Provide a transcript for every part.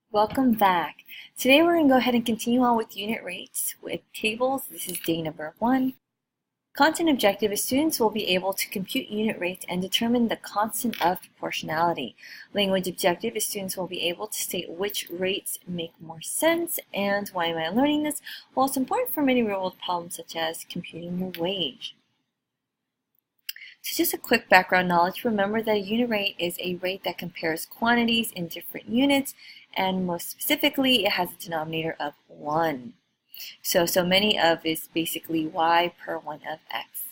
Welcome back. Today we're going to go ahead and continue on with unit rates with tables. This is day number 1. Content objective is students will be able to compute unit rates and determine the constant of proportionality. Language objective is students will be able to state which rates make more sense and why am I learning this? Well, it's important for many real-world problems such as computing your wage. So just a quick background knowledge, remember that a unit rate is a rate that compares quantities in different units, and most specifically it has a denominator of 1. So many of is basically y per 1 of x.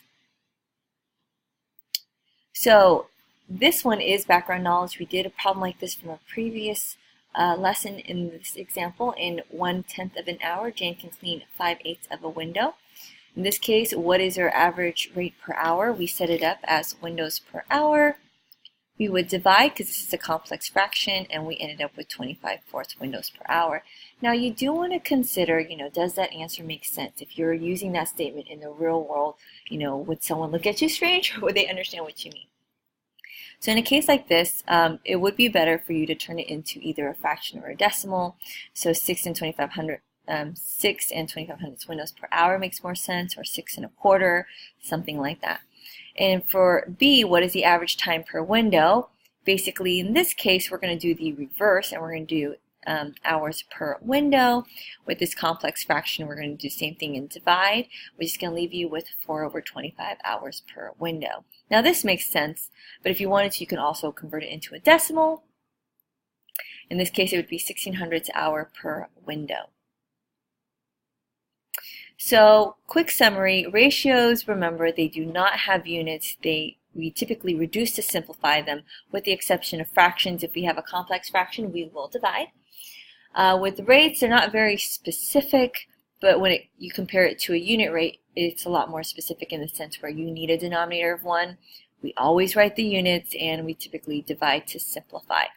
So this one is background knowledge. We did a problem like this from a previous lesson. In this example, in 1/10 of an hour, Jane can clean 5/8 of a window. In this case, what is our average rate per hour? We set it up as windows per hour. We would divide because this is a complex fraction, and we ended up with 25/4 windows per hour. Now you do want to consider, does that answer make sense? If you're using that statement in the real world, would someone look at you strange or would they understand what you mean? So in a case like this, it would be better for you to turn it into either a fraction or a decimal. So 6 and 2500 windows per hour makes more sense, or 6 1/4, something like that. And for B, what is the average time per window? Basically, in this case, we're going to do the reverse, and we're going to do hours per window. With this complex fraction, we're going to do the same thing and divide, which is going to leave you with 4/25 hours per window. Now, this makes sense, but if you wanted to, you can also convert it into a decimal. In this case, it would be 1600ths hour per window. So, quick summary, ratios, remember, they do not have units. We typically reduce to simplify them, with the exception of fractions. If we have a complex fraction, we will divide. With rates, they're not very specific, but when you compare it to a unit rate, it's a lot more specific in the sense where you need a denominator of 1. We always write the units, and we typically divide to simplify.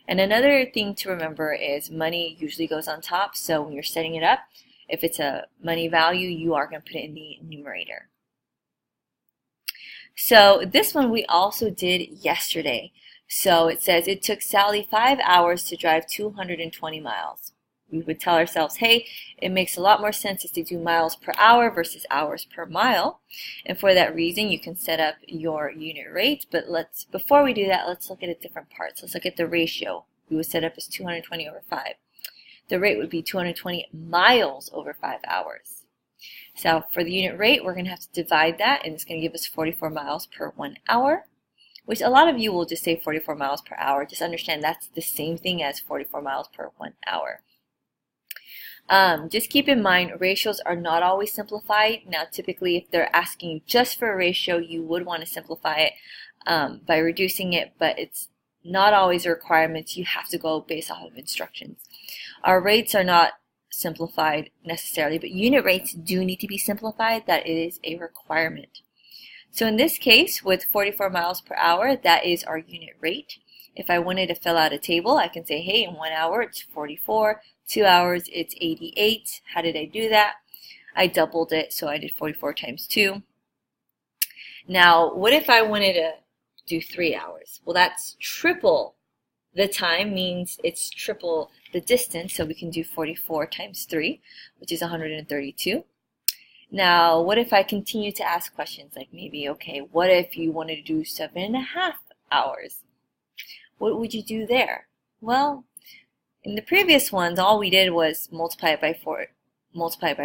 And another thing to remember is money usually goes on top, so when you're setting it up, if it's a money value, you are going to put it in the numerator. So this one we also did yesterday. So it says it took Sally 5 hours to drive 220 miles. We would tell ourselves, hey, it makes a lot more sense to do miles per hour versus hours per mile. And for that reason, you can set up your unit rate. But before we do that, let's look at a different parts. Let's look at the ratio. We would set up as 220 over 5. The rate would be 220 miles over 5 hours. So for the unit rate, we're going to have to divide that, and it's going to give us 44 miles per 1 hour, which a lot of you will just say 44 miles per hour. Just understand that's the same thing as 44 miles per 1 hour. Just keep in mind, ratios are not always simplified. Now, typically, if they're asking you just for a ratio, you would want to simplify it by reducing it, but it's not always a requirement. You have to go based off of instructions. Our rates are not simplified necessarily, but unit rates do need to be simplified. That is a requirement. So in this case, with 44 miles per hour, that is our unit rate. If I wanted to fill out a table, I can say, hey, in 1 hour, it's 44. 2 hours, it's 88. How did I do that? I doubled it, so I did 44 times 2. Now, what if I wanted to do 3 hours? Well, that's triple the time, means it's triple the distance, so we can do 44 times 3, which is 132. Now, what if I continue to ask questions like maybe, okay, what if you wanted to do 7.5 hours? What would you do there? Well, in the previous ones, all we did was multiply it by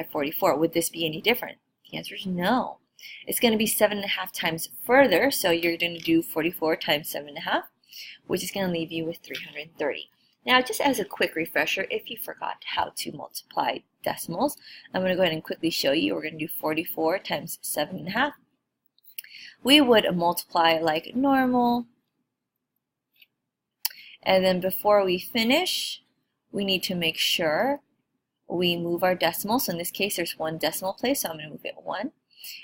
44. Would this be any different? The answer is no. It's going to be 7.5 times further, so you're going to do 44 times 7.5, which is going to leave you with 330. Now, just as a quick refresher, if you forgot how to multiply decimals, I'm going to go ahead and quickly show you. We're going to do 44 times 7.5. We would multiply like normal. And then before we finish, we need to make sure we move our decimal. So in this case, there's 1 decimal place, so I'm going to move it 1.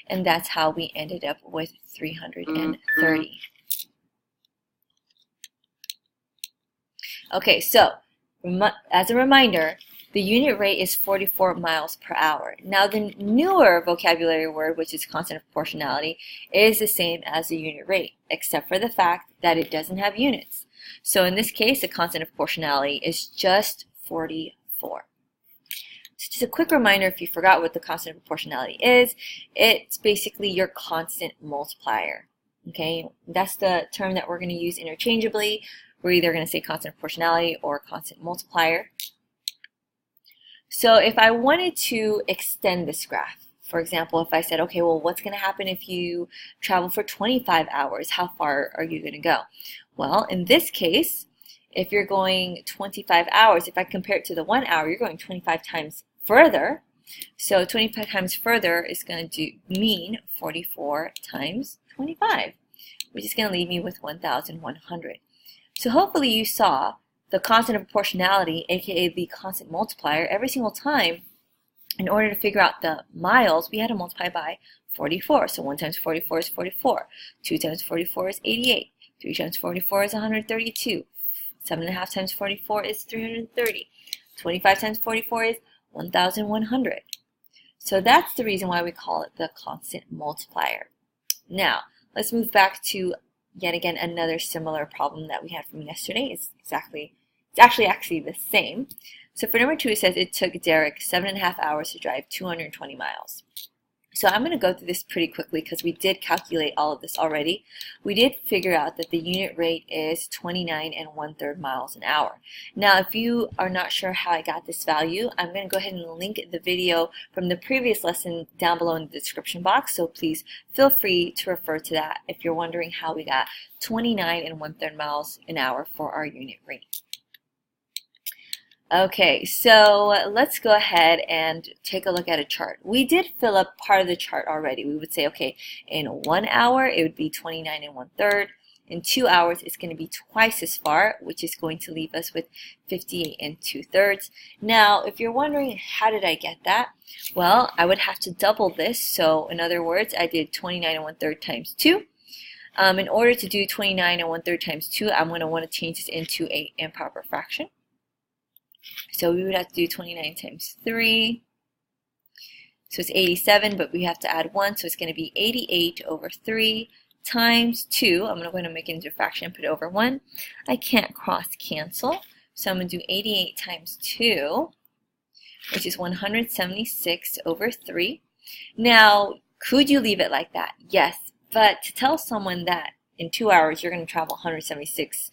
And that's how we ended up with 330. Okay, so as a reminder, the unit rate is 44 miles per hour. Now, the newer vocabulary word, which is constant of proportionality, is the same as the unit rate, except for the fact that it doesn't have units. So in this case, the constant of proportionality is just 44. So just a quick reminder, if you forgot what the constant of proportionality is, it's basically your constant multiplier. Okay, that's the term that we're going to use interchangeably. We're either going to say constant of proportionality or constant multiplier. So if I wanted to extend this graph, for example, if I said, okay, well, what's going to happen if you travel for 25 hours? How far are you going to go? Well, in this case, if you're going 25 hours, if I compare it to the 1 hour, you're going 25 times further. So 25 times further is going to mean 44 times 25, which is going to leave me with 1,100. So hopefully you saw the constant of proportionality, aka the constant multiplier, every single time. In order to figure out the miles, we had to multiply by 44. So 1 times 44 is 44. 2 times 44 is 88. 3 times 44 is 132. 7.5 times 44 is 330. 25 times 44 is 1,100. So that's the reason why we call it the constant multiplier. Now, let's move back to yet again another similar problem that we had from yesterday. It's actually the same. So for number 2, it says it took Derek 7.5 hours to drive 220 miles. So I'm going to go through this pretty quickly because we did calculate all of this already. We did figure out that the unit rate is 29 1/3 miles an hour. Now, if you are not sure how I got this value, I'm going to go ahead and link the video from the previous lesson down below in the description box. So please feel free to refer to that if you're wondering how we got 29 1/3 miles an hour for our unit rate. Okay, so let's go ahead and take a look at a chart. We did fill up part of the chart already. We would say, okay, in 1 hour, it would be 29 1/3. In 2 hours, it's going to be twice as far, which is going to leave us with 58 2/3. Now, if you're wondering, how did I get that? Well, I would have to double this. So, in other words, I did 29 1/3 times 2. In order to do 29 1/3 times 2, I'm going to want to change this into an improper fraction. So we would have to do 29 times 3. So it's 87, but we have to add 1, so it's going to be 88 over 3 times 2. I'm going to go ahead and make it into a fraction and put it over 1. I can't cross cancel, so I'm going to do 88 times 2, which is 176 over 3. Now, could you leave it like that? Yes, but to tell someone that in 2 hours you're going to travel 176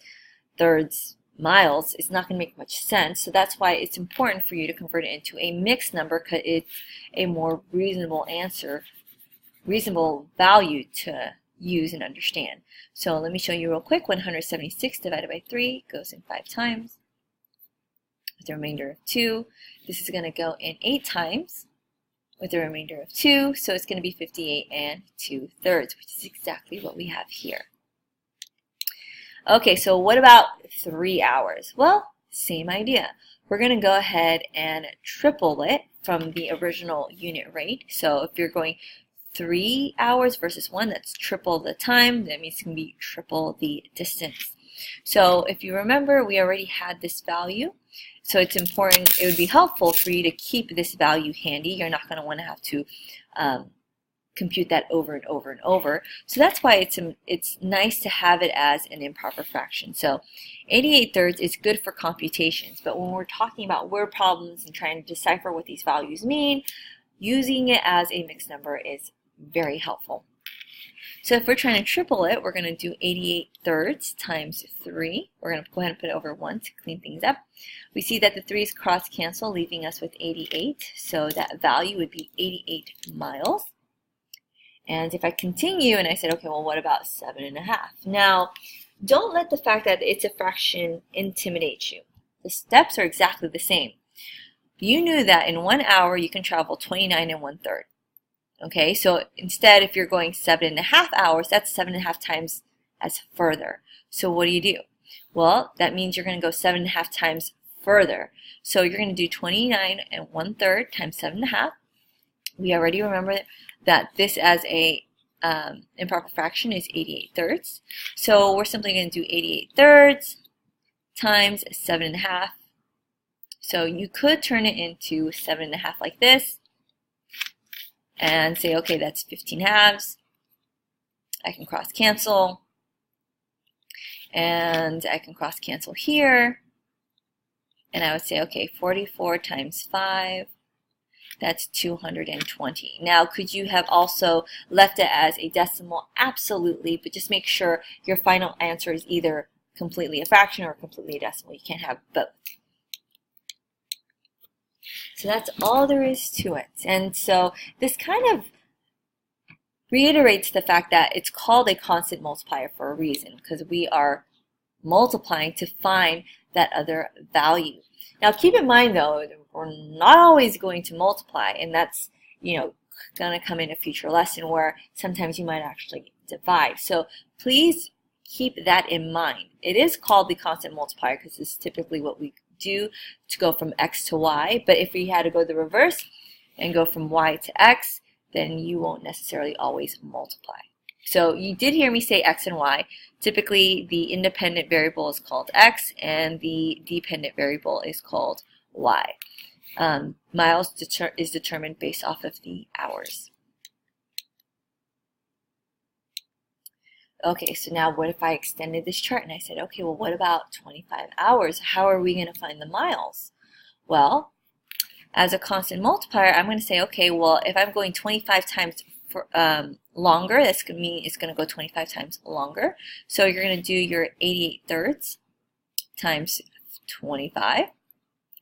thirds miles, it's not going to make much sense. So that's why it's important for you to convert it into a mixed number, because it's a more reasonable answer, reasonable value to use and understand. So let me show you real quick. 176 divided by 3 goes in 5 times with the remainder of 2. This is going to go in 8 times with the remainder of 2. So it's going to be 58 2/3, which is exactly what we have here. Okay, so what about 3 hours? Well, same idea. We're going to go ahead and triple it from the original unit rate. So if you're going 3 hours versus 1, that's triple the time. That means it's going to be triple the distance. So if you remember, we already had this value. So it's important, it would be helpful for you to keep this value handy. You're not going to want to have to compute that over and over and over. So that's why it's nice to have it as an improper fraction. So 88 thirds is good for computations, but when we're talking about word problems and trying to decipher what these values mean, using it as a mixed number is very helpful. So if we're trying to triple it, we're going to do 88 thirds times 3. We're going to go ahead and put it over 1 to clean things up. We see that the 3's cross cancel, leaving us with 88. So that value would be 88 miles. And if I continue and I said, okay, well, what about 7.5? Now, don't let the fact that it's a fraction intimidate you. The steps are exactly the same. You knew that in 1 hour you can travel 29 1/3. Okay, so instead, if you're going 7.5 hours, that's 7.5 times as further. So what do? Well, that means you're going to go 7.5 times further. So you're going to do 29 1/3 times 7.5. We already remember that this as a improper fraction is 88 thirds. So we're simply going to do 88 thirds times 7.5. So you could turn it into 7.5 like this and say, okay, that's 15 halves. I can cross cancel. And I can cross cancel here. And I would say, okay, 44 times 5, that's 220. Now, could you have also left it as a decimal? Absolutely, but just make sure your final answer is either completely a fraction or completely a decimal. You can't have both. So that's all there is to it. And so this kind of reiterates the fact that it's called a constant multiplier for a reason, because we are multiplying to find that other value. Now keep in mind though, we're not always going to multiply, and that's, going to come in a future lesson where sometimes you might actually divide. So please keep that in mind. It is called the constant multiplier because it's typically what we do to go from x to y, but if we had to go the reverse and go from y to x, then you won't necessarily always multiply. So you did hear me say x and y. Typically the independent variable is called x and the dependent variable is called y. Miles is determined based off of the hours. Okay, so now what if I extended this chart and I said, okay, well, what about 25 hours? How are we going to find the miles? Well, as a constant multiplier, I'm going to say, okay, well, if I'm going 25 times for, longer, that's going to mean it's going to go 25 times longer. So you're going to do your 88 thirds times 25.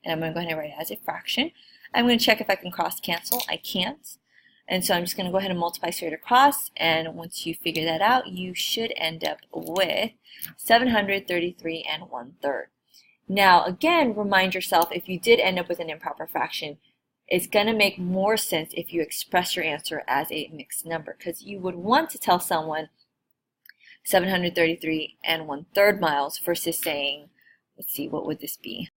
And I'm going to go ahead and write it as a fraction. I'm going to check if I can cross cancel. I can't. And so I'm just going to go ahead and multiply straight across. And once you figure that out, you should end up with 733 1/3. Now, again, remind yourself, if you did end up with an improper fraction, it's going to make more sense if you express your answer as a mixed number, because you would want to tell someone 733 1/3 miles versus saying, let's see, what would this be?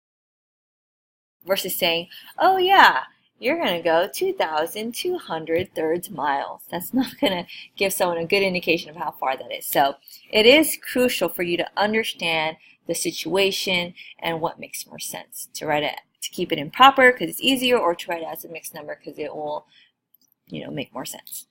Versus saying, oh yeah, you're going to go 2,200 thirds miles. That's not going to give someone a good indication of how far that is. So it is crucial for you to understand the situation and what makes more sense. To write it, to keep it improper because it's easier, or to write it as a mixed number because it will, make more sense.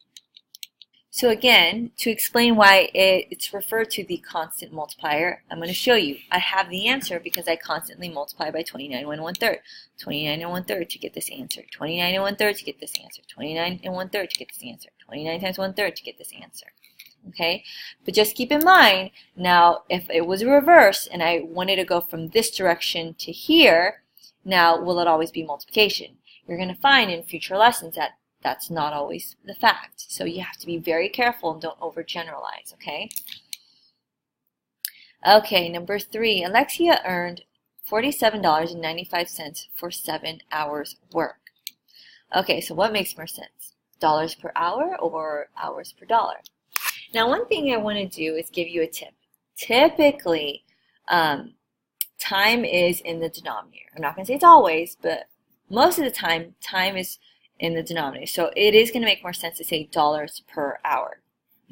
So again, to explain why it's referred to the constant multiplier, I'm going to show you. I have the answer because I constantly multiply by 29 1/3. 29 1/3 to get this answer. 29 1/3 to get this answer. 29 1/3 to get this answer. 29 times 1/3 to get this answer. Okay, but just keep in mind, now if it was reverse and I wanted to go from this direction to here, now will it always be multiplication? You're going to find in future lessons that that's not always the fact. So you have to be very careful and don't overgeneralize, okay? Okay, number 3, Alexia earned $47.95 for 7 hours work. Okay, so what makes more sense? Dollars per hour or hours per dollar? Now, one thing I want to do is give you a tip. Typically, time is in the denominator. I'm not going to say it's always, but most of the time, time is in the denominator. So it is going to make more sense to say dollars per hour.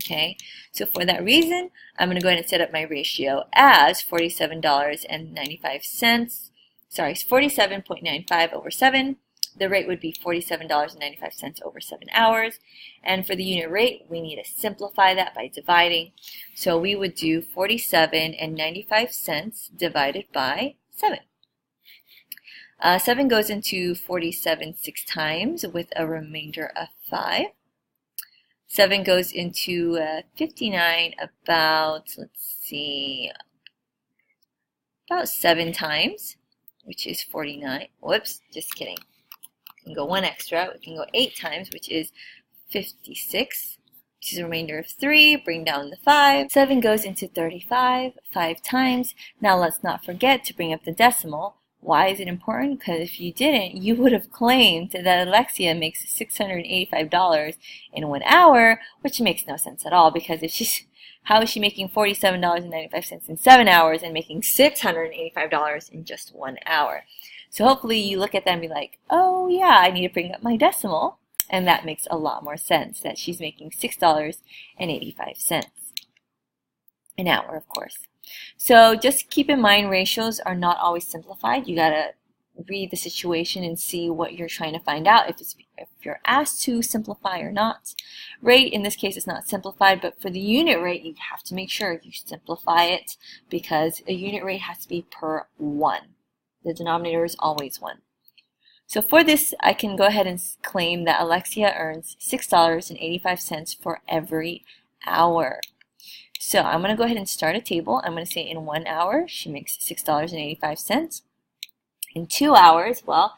Okay, so for that reason, I'm going to go ahead and set up my ratio as $47.95. Sorry, 47.95 over 7. The rate would be $47.95 over 7 hours. And for the unit rate, we need to simplify that by dividing. So we would do 47.95 divided by 7. 7 goes into 47 6 times with a remainder of 5. 7 goes into 59 about, let's see, about 7 times, which is 49. Whoops, just kidding. We can go 1 extra. We can go 8 times, which is 56, which is a remainder of 3. Bring down the 5. 7 goes into 35, 5 times. Now let's not forget to bring up the decimal. Why is it important? Because if you didn't, you would have claimed that Alexia makes $685 in 1 hour, which makes no sense at all, because if she's, how is she making $47.95 in 7 hours and making $685 in just 1 hour? So hopefully you look at that and be like, oh yeah, I need to bring up my decimal, and that makes a lot more sense, that she's making $6.85 an hour, of course. So just keep in mind, ratios are not always simplified. You gotta read the situation and see what you're trying to find out, if you're asked to simplify or not. Rate, in this case, is not simplified, but for the unit rate, you have to make sure you simplify it, because a unit rate has to be per 1. The denominator is always 1. So for this, I can go ahead and claim that Alexia earns $6.85 for every hour. So I'm going to go ahead and start a table. I'm going to say in 1 hour, she makes $6.85. In 2 hours, well,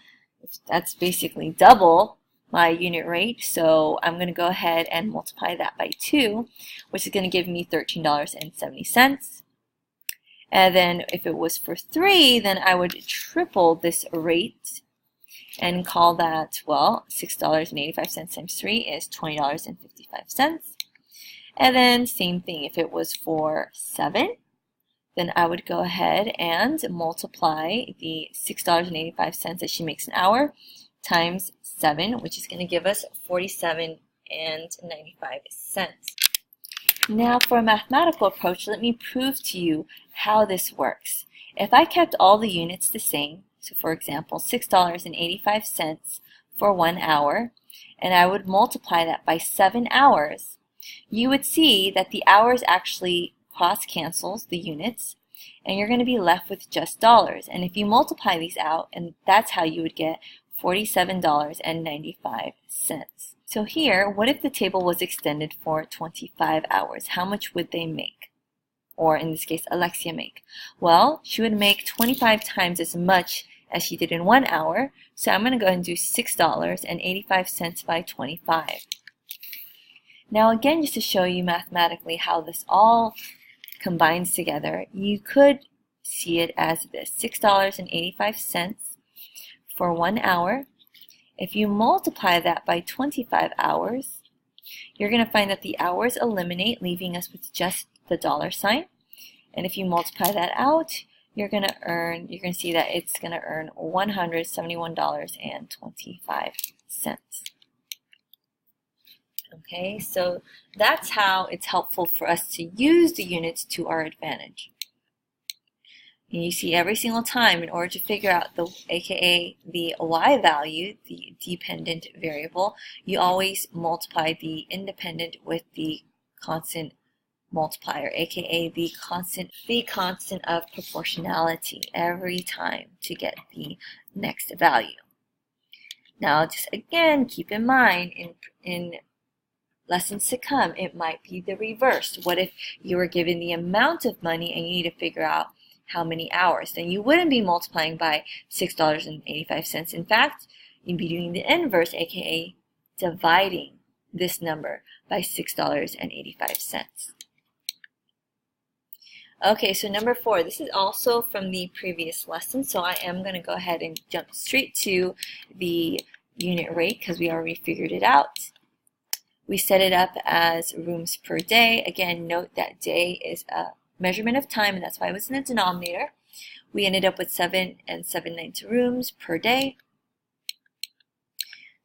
that's basically double my unit rate. So I'm going to go ahead and multiply that by 2, which is going to give me $13.70. And then if it was for 3, then I would triple this rate and call that, well, $6.85 times 3 is $20.55. And then same thing, if it was for 7, then I would go ahead and multiply the $6.85 that she makes an hour times 7, which is going to give us $47.95. Now for a mathematical approach, let me prove to you how this works. If I kept all the units the same, so for example, $6.85 for 1 hour, and I would multiply that by 7 hours, you would see that the hours actually cross cancels the units, and you're going to be left with just dollars. And if you multiply these out, and that's how you would get $47.95. So here, what if the table was extended for 25 hours? How much would they make? Or in this case, Alexia make? Well, she would make 25 times as much as she did in 1 hour. So I'm going to go ahead and do $6.85 by 25. Now again, just to show you mathematically how this all combines together, you could see it as this, $6.85 for 1 hour. If you multiply that by 25 hours, you're going to find that the hours eliminate, leaving us with just the dollar sign. And if you multiply that out, you're going to see that it's going to earn $171.25. Okay, so that's how it's helpful for us to use the units to our advantage. And you see every single time, in order to figure out the, aka the y value, the dependent variable, you always multiply the independent with the constant multiplier, aka the constant of proportionality every time to get the next value. Now just again, keep in mind in lessons to come, it might be the reverse. What if you were given the amount of money and you need to figure out how many hours? Then you wouldn't be multiplying by $6.85. In fact, you'd be doing the inverse, aka dividing this number by $6.85. Okay, so number 4, this is also from the previous lesson, so I am going to go ahead and jump straight to the unit rate because we already figured it out. We set it up as rooms per day. Again, note that day is a measurement of time, and that's why it was in the denominator. We ended up with 7 and 7/9 rooms per day.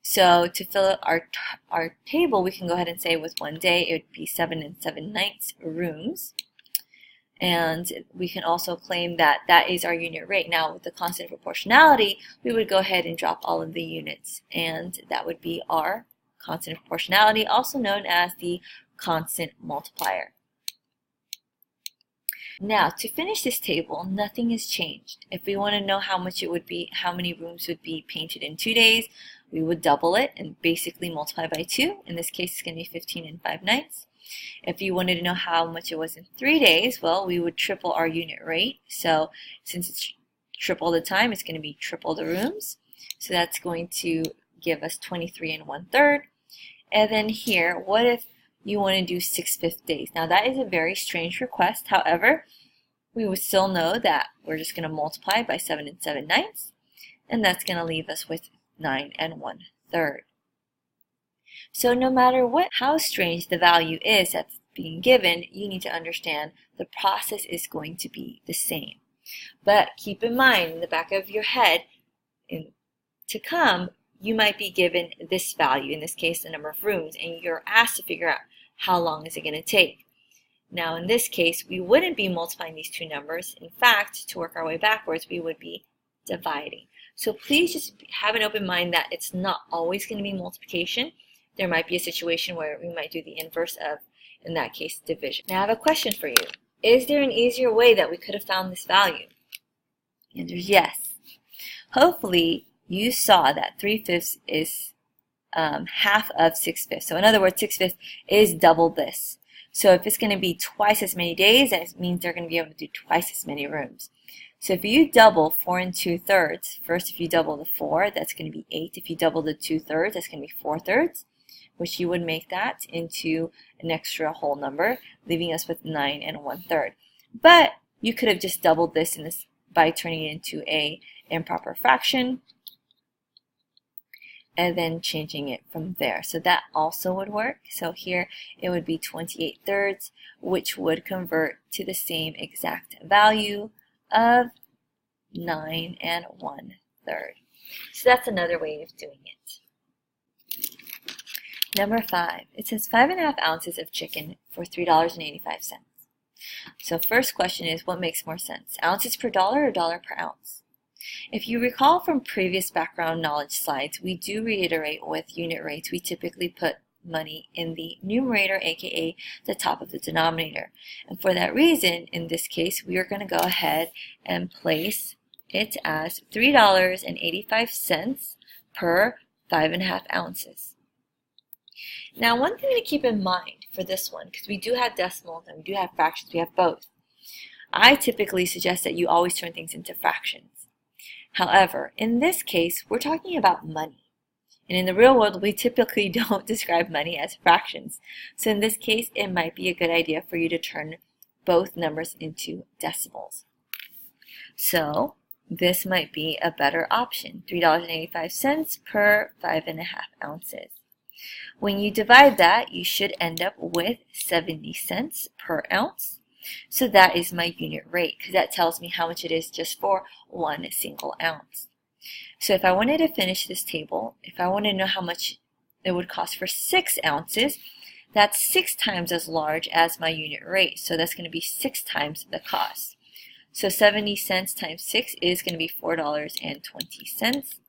So to fill out our table, we can go ahead and say with 1 day, it would be 7 and 7/9 rooms. And we can also claim that that is our unit rate. Now, with the constant proportionality, we would go ahead and drop all of the units, and that would be our constant proportionality, also known as the constant multiplier. Now, to finish this table, nothing has changed. If we want to know how much it would be, how many rooms would be painted in 2 days, we would double it and basically multiply by 2. In this case, it's going to be 15 and 5/9. If you wanted to know how much it was in 3 days, well, we would triple our unit rate. So since it's triple the time, it's going to be triple the rooms. So that's going to give us 23 and 1/3. And then here, what if you want to do 6/5 days? Now that is a very strange request. However, we would still know that we're just going to multiply by 7 and 7/9, and that's going to leave us with 9 and 1/3. So no matter how strange the value is that's being given, you need to understand the process is going to be the same. But keep in mind, in the back of your head, to come, you might be given this value, in this case the number of rooms, and you're asked to figure out how long is it going to take. Now in this case, we wouldn't be multiplying these two numbers. In fact, to work our way backwards, we would be dividing. So please just have an open mind that it's not always going to be multiplication. There might be a situation where we might do the inverse of, in that case, division. Now I have a question for you. Is there an easier way that we could have found this value? The answer is yes. hopefully you saw that 3/5 is half of 6/5. So in other words, 6/5 is double this. So if it's going to be twice as many days, that means they're going to be able to do twice as many rooms. So if you double 4 2/3, first if you double the 4, that's going to be 8. If you double the 2/3, that's going to be 4/3, which you would make that into an extra whole number, leaving us with 9 1/3. But you could have just doubled this by turning it into a improper fraction and then changing it from there. So that also would work. So here it would be 28/3, which would convert to the same exact value of 9 1/3. So that's another way of doing it. Number 5, it says 5½ ounces of chicken for $3.85. So first question is, what makes more sense? Ounces per dollar or dollar per ounce? If you recall from previous background knowledge slides, we do reiterate with unit rates, we typically put money in the numerator, aka the top of the denominator. And for that reason, in this case, we are going to go ahead and place it as $3.85 per 5½ ounces. Now, one thing to keep in mind for this one, because we do have decimals and we do have fractions, we have both. I typically suggest that you always turn things into fractions. However, in this case, we're talking about money. And in the real world, we typically don't describe money as fractions. So in this case, it might be a good idea for you to turn both numbers into decimals. So this might be a better option, $3.85 per 5½ ounces. When you divide that, you should end up with 70 cents per ounce. So that is my unit rate, because that tells me how much it is just for one single ounce. So if I wanted to finish this table, if I want to know how much it would cost for 6 ounces, that's 6 times as large as my unit rate. So that's going to be 6 times the cost. So 70 cents times 6 is going to be $4.20.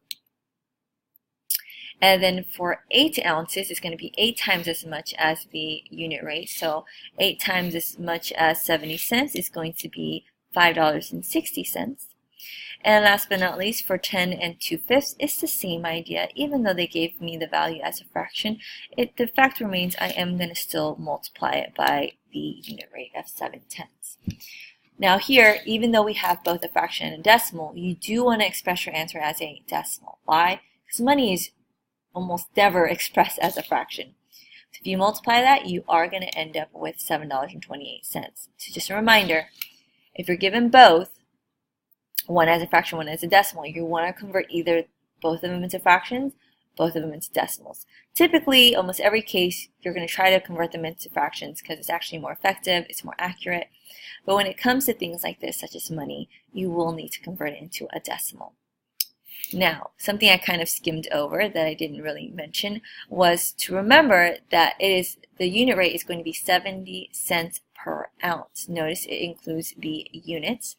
And then for 8 ounces, it's going to be 8 times as much as the unit rate. So 8 times as much as 70 cents is going to be $5.60. And last but not least, for 10 2/5, it's the same idea. Even though they gave me the value as a fraction, the fact remains I am going to still multiply it by the unit rate of 7/10. Now here, even though we have both a fraction and a decimal, you do want to express your answer as a decimal. Why? Because money is almost never expressed as a fraction. So if you multiply that, you are going to end up with $7.28. So just a reminder, if you're given both, one as a fraction, one as a decimal, you want to convert either both of them into fractions, both of them into decimals. Typically, almost every case, you're going to try to convert them into fractions because it's actually more effective, it's more accurate. But when it comes to things like this, such as money, you will need to convert it into a decimal. Now, something I kind of skimmed over that I didn't really mention was to remember that the unit rate is going to be 70 cents per ounce. Notice it includes the units.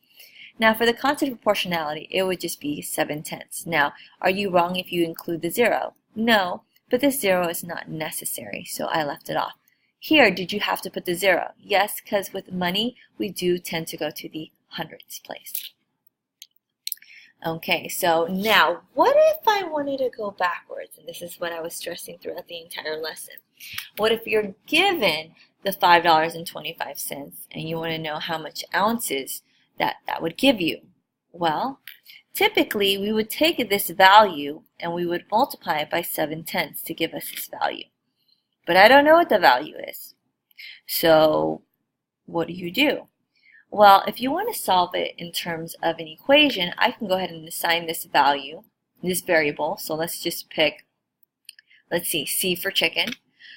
Now, for the concept of proportionality, it would just be 7/10. Now, are you wrong if you include the 0? No, but this 0 is not necessary, so I left it off. Here, did you have to put the 0? Yes, because with money, we do tend to go to the hundreds place. Okay, so now, what if I wanted to go backwards? And this is what I was stressing throughout the entire lesson. What if you're given the $5.25 and you want to know how much ounces that would give you? Well, typically we would take this value and we would multiply it by 7/10 to give us this value. But I don't know what the value is. So what do? Well, if you want to solve it in terms of an equation, I can go ahead and assign this value, this variable. So let's just pick, let's see, C for chicken.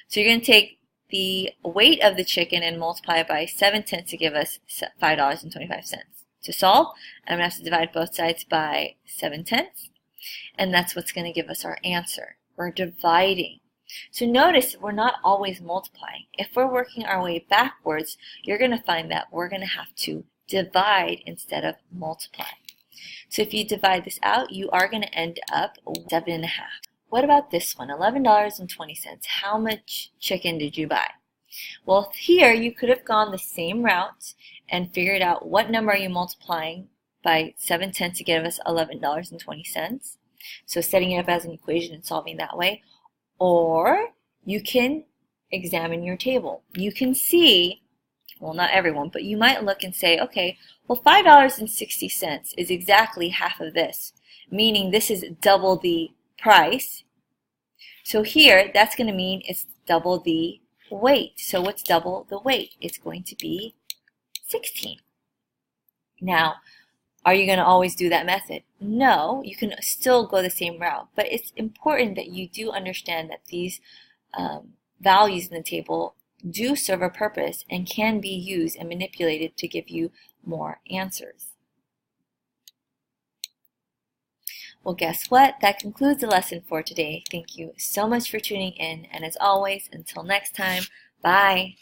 So you're going to take the weight of the chicken and multiply it by 7/10 to give us $5.25. To solve, I'm going to have to divide both sides by 7/10, and that's what's going to give us our answer. We're dividing. So notice we're not always multiplying. If we're working our way backwards, you're going to find that we're going to have to divide instead of multiply. So if you divide this out, you are going to end up with 7.5. What about this one, $11.20? How much chicken did you buy? Well, here you could have gone the same route and figured out what number are you multiplying by 7/10 to give us $11.20. So setting it up as an equation and solving that way. Or you can examine your table. You can see, well, not everyone, but you might look and say, okay, well, $5.60 is exactly half of this, meaning this is double the price. So here, that's going to mean it's double the weight. So what's double the weight? It's going to be 16. Now, are you going to always do that method? No, you can still go the same route, but it's important that you do understand that these values in the table do serve a purpose and can be used and manipulated to give you more answers. Well, guess what? That concludes the lesson for today. Thank you so much for tuning in, and as always, until next time, bye!